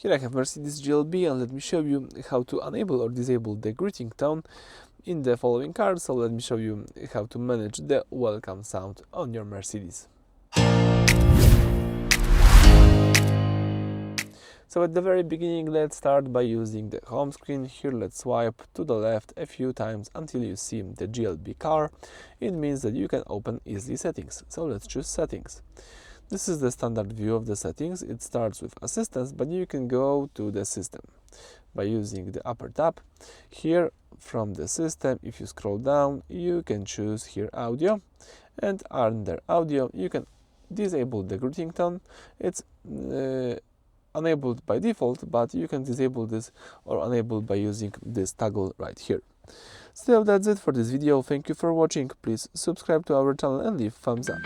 Here I have Mercedes GLB, and let me show you how to enable or disable the greeting tone in the following car. So let me show you how to manage the welcome sound on your Mercedes. So at the very beginning, let's start by using the home screen. Here let's swipe to the left a few times until you see the GLB car. It means that you can open easily settings. So let's choose settings. This is the standard view of the settings. It starts with assistance, but you can go to the system by using the upper tab. Here from the system, if you scroll down, you can choose here audio, and under audio you can disable the greeting tone. It's enabled by default, but you can disable this or enable by using this toggle right here. So that's it for this video. Thank you for watching. Please subscribe to our channel and leave thumbs up.